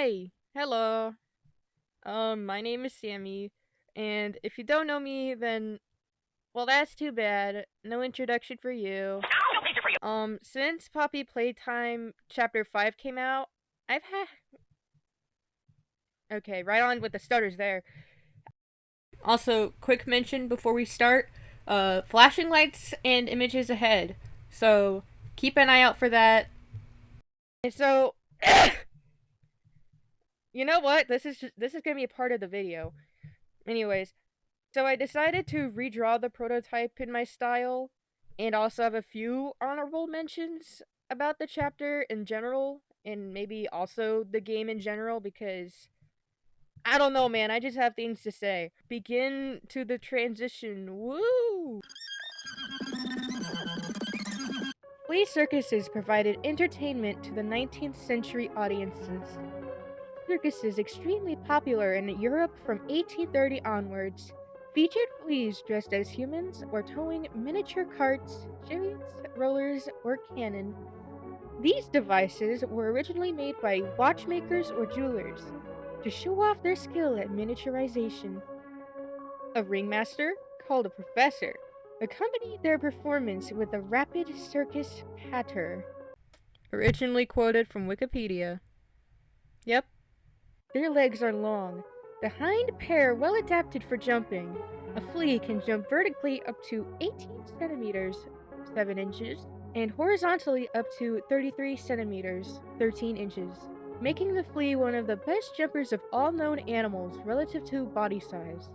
Hi. Hello. My name is Sammy, and if you don't know me, then well, that's too bad. No introduction for you. Since Poppy Playtime Chapter 5 came out, I've had okay, right on with the stutters there. Also, quick mention before we start, flashing lights and images ahead. So, keep an eye out for that. And so, you know what? This is going to be a part of the video. Anyways, so I decided to redraw the prototype in my style, and also have a few honorable mentions about the chapter in general, and maybe also the game in general, because I don't know, man. I just have things to say. Begin to the transition. Woo! Flea circuses provided entertainment to the 19th century audiences. Circuses extremely popular in Europe from 1830 onwards, featured fleas dressed as humans or towing miniature carts, chariots, rollers, or cannon. These devices were originally made by watchmakers or jewelers to show off their skill at miniaturization. A ringmaster, called a professor, accompanied their performance with a rapid circus patter. Originally quoted from Wikipedia. Yep. Their legs are long, the hind pair well adapted for jumping. A flea can jump vertically up to 18 centimeters, 7 inches, and horizontally up to 33 centimeters, 13 inches, making the flea one of the best jumpers of all known animals relative to body size.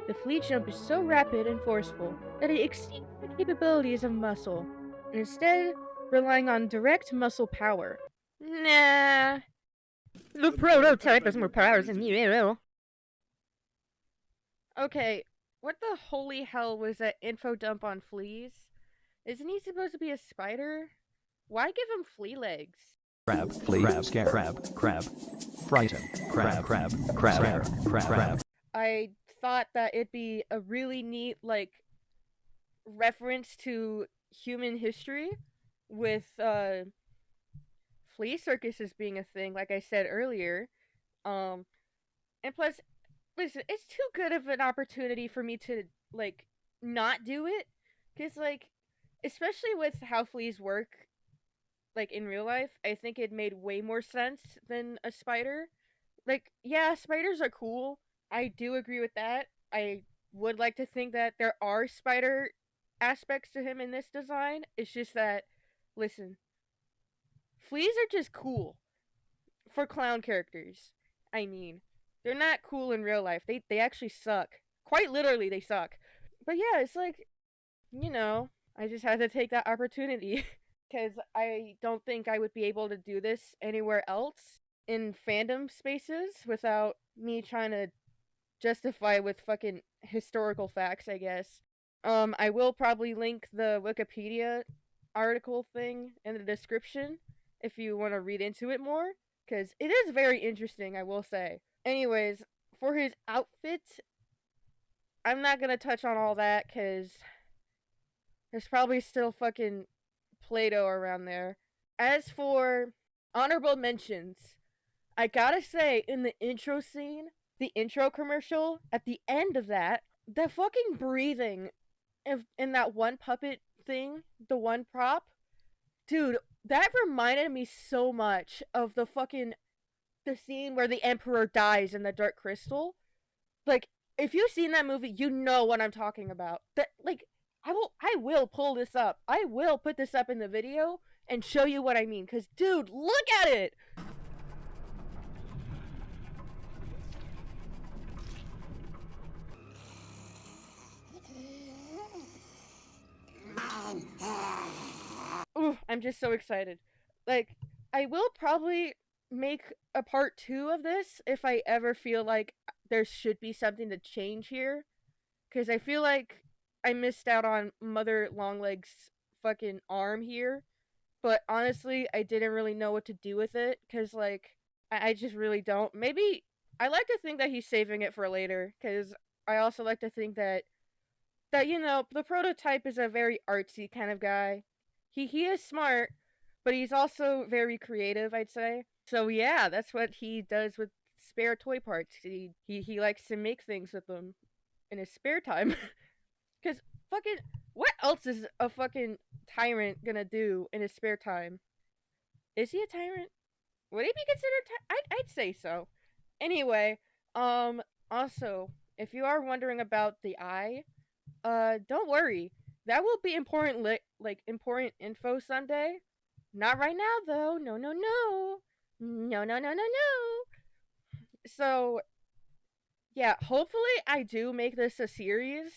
The flea jump is so rapid and forceful that it exceeds the capabilities of muscle, and instead relying on direct muscle power. Nah, the prototype has more powers than you. Okay, what the holy hell was that info dump on fleas? Isn't he supposed to be a spider? Why give him flea legs? Crab, flea, crab, scare, crab, frighten, crab. I thought that it'd be a really neat, like, reference to human history with, flea circuses being a thing, like I said earlier. Um, and plus, listen, it's too good of an opportunity for me to, like, not do it. Because, like, especially with how fleas work, like, in real life, I think it made way more sense than a spider. Like, yeah, spiders are cool. I do agree with that. I would like to think that there are spider aspects to him in this design. It's just that, listen, fleas are just cool for clown characters. I mean, they're not cool in real life. They actually suck. Quite literally, they suck. But yeah, it's like, I just had to take that opportunity because I don't think I would be able to do this anywhere else in fandom spaces without me trying to justify with fucking historical facts, I guess. I will probably link the Wikipedia article thing in the description if you want to read into it more, because it is very interesting, I will say. Anyways, for his outfit, I'm not gonna touch on all that because there's probably still fucking Play Doh around there. As for honorable mentions, I gotta say, in the intro scene, the intro commercial, at the end of that, the fucking breathing in that one puppet thing, the one prop, dude, that reminded me so much of the scene where the Emperor dies in the Dark Crystal. Like, if you've seen that movie, you know what I'm talking about. That, like, I will pull this up. I will put this up in the video and show you what I mean. Cause, dude, look at it. Ooh, I'm just so excited. Like, I will probably make a part two of this if I ever feel like there should be something to change here. Because I feel like I missed out on Mother Longleg's fucking arm here. But honestly, I didn't really know what to do with it. Because, like, I just really don't. Maybe I like to think that he's saving it for later. Because I also like to think that the prototype is a very artsy kind of guy. He is smart, but he's also very creative, I'd say. So yeah, that's what he does with spare toy parts. He likes to make things with them in his spare time. Cause fucking what else is a fucking tyrant gonna do in his spare time? Is he a tyrant? Would he be considered? I'd say so. Anyway, um, also, if you are wondering about the eye, don't worry. That will be important, like important info someday. Not right now, though. No, no, no, no, no, no, no, no. So yeah, hopefully I do make this a series.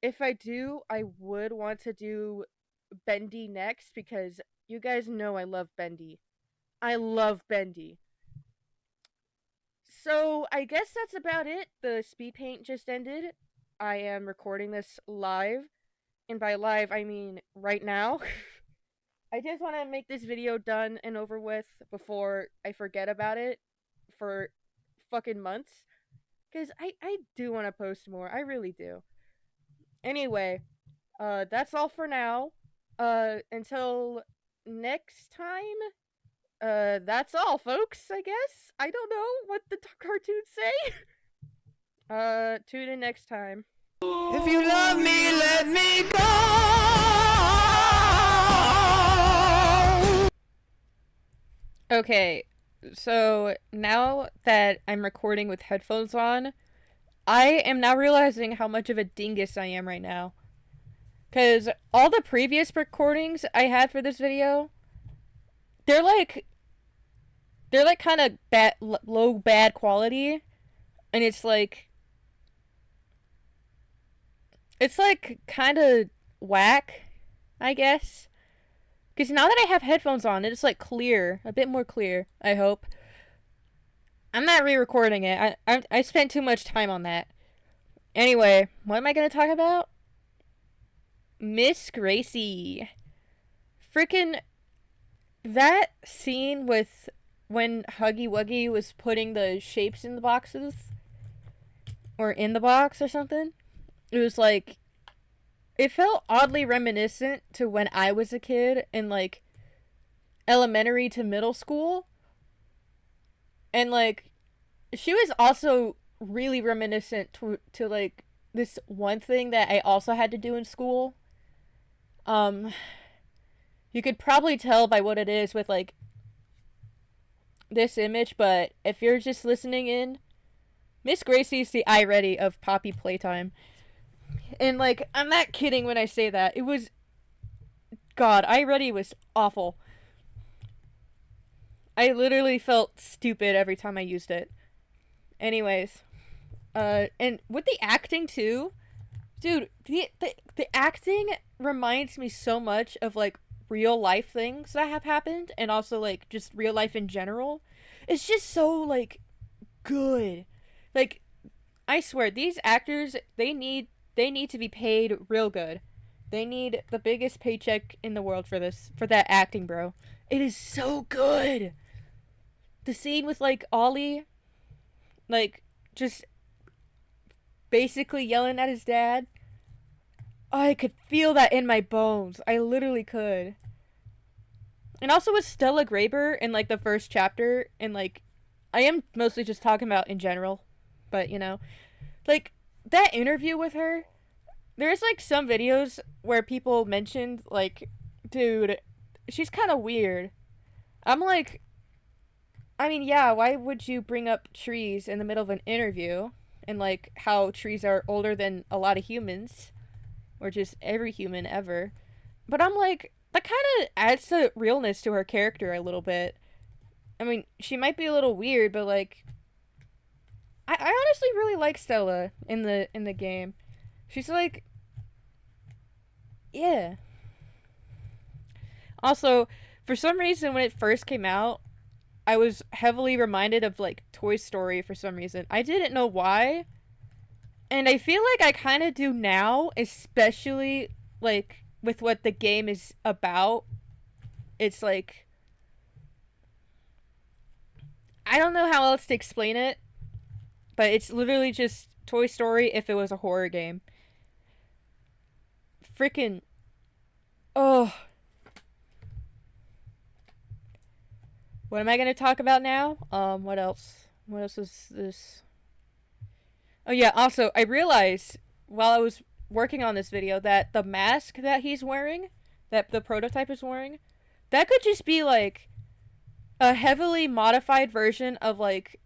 If I do, I would want to do Bendy next because you guys know I love Bendy. I love Bendy. So I guess that's about it. The speed paint just ended. I am recording this live, and by live I mean right now. I just want to make this video done and over with before I forget about it for fucking months. Because I do want to post more. I really do. Anyway, that's all for now. Until next time, that's all, folks, I guess. I don't know what the cartoons say. Tune in next time. If you love me, let me go. Okay, so now that I'm recording with headphones on, I am now realizing how much of a dingus I am right now. Because all the previous recordings I had for this video, they're like, they're like kind of bad, low bad quality, and it's like kind of whack, I guess. Because now that I have headphones on, it's like clear, a bit more clear. I hope. I'm not re-recording it. I spent too much time on that. Anyway, what am I gonna talk about? Miss Gracie. Freaking that scene with when Huggy Wuggy was putting the shapes in the boxes or in the box or something. It was like it felt oddly reminiscent to when I was a kid in like elementary to middle school. And like she was also really reminiscent to like this one thing that I also had to do in school. Um you could probably tell by what it is with like this image, but if you're just listening in, Miss Gracie's the iReady of Poppy Playtime. And like, I'm not kidding when I say that. It was God, iReady was awful. I literally felt stupid every time I used it. Anyways, and with the acting too, dude, the acting reminds me so much of like real life things that have happened and also like just real life in general. It's just so like good. Like I swear these actors they need to be paid real good. They need the biggest paycheck in the world for that acting, bro. It is so good. The scene with like Ollie like just basically yelling at his dad. I could feel that in my bones. I literally could. And also with Stella Graber in like the first chapter, and like I am mostly just talking about in general, but you know, like that interview with her. There's like some videos where people mentioned like, dude, she's kind of weird. I'm like, I mean, yeah, why would you bring up trees in the middle of an interview and like how trees are older than a lot of humans or just every human ever? But I'm like, that kind of adds to realness to her character a little bit. I mean, she might be a little weird, but like, I honestly really like Stella in the game. She's like, yeah. Also, for some reason, when it first came out, I was heavily reminded of like Toy Story for some reason. I didn't know why, and I feel like I kind of do now, especially like with what the game is about. It's like I don't know how else to explain it, but it's literally just Toy Story if it was a horror game. Freaking oh, What am I going to talk about now? What else? What else is this? Oh yeah, also, I realized while I was working on this video that the mask that he's wearing, that the prototype is wearing, that could just be like a heavily modified version of like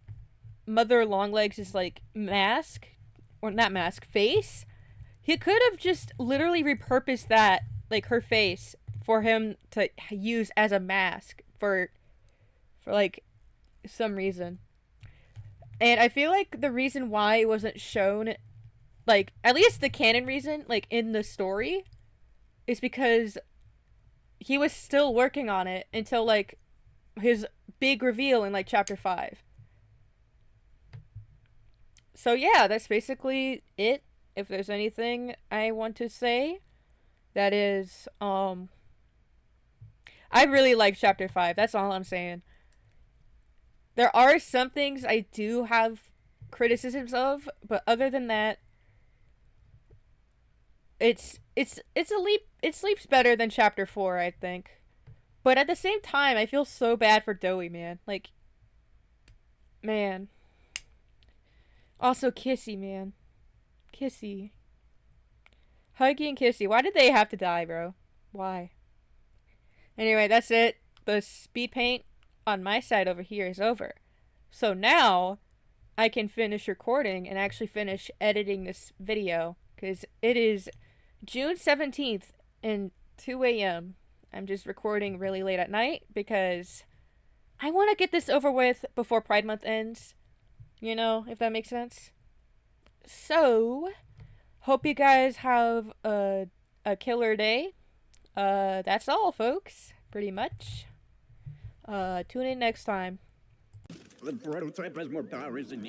Mother Longlegs' like mask, or not mask, face. He could have just literally repurposed that, like her face, for him to use as a mask for like some reason. And I feel like the reason why it wasn't shown, like at least the canon reason, like in the story, is because he was still working on it until like his big reveal in like chapter 5. So yeah, that's basically it. If there's anything I want to say, that is I really like chapter 5. That's all I'm saying. There are some things I do have criticisms of, but other than that, it's a leap. It sleeps better than chapter 4, I think. But at the same time, I feel so bad for Dowie, man. Like, man. Also, Kissy, man. Kissy. Huggy and Kissy. Why did they have to die, bro? Why? Anyway, that's it. The speed paint on my side over here is over. So now I can finish recording and actually finish editing this video, because it is June 17th and 2 a.m. I'm just recording really late at night because I want to get this over with before Pride Month ends. You know, if that makes sense. So, hope you guys have a killer day. That's all, folks. Pretty much. Tune in next time. The prototype has more power, isn't it?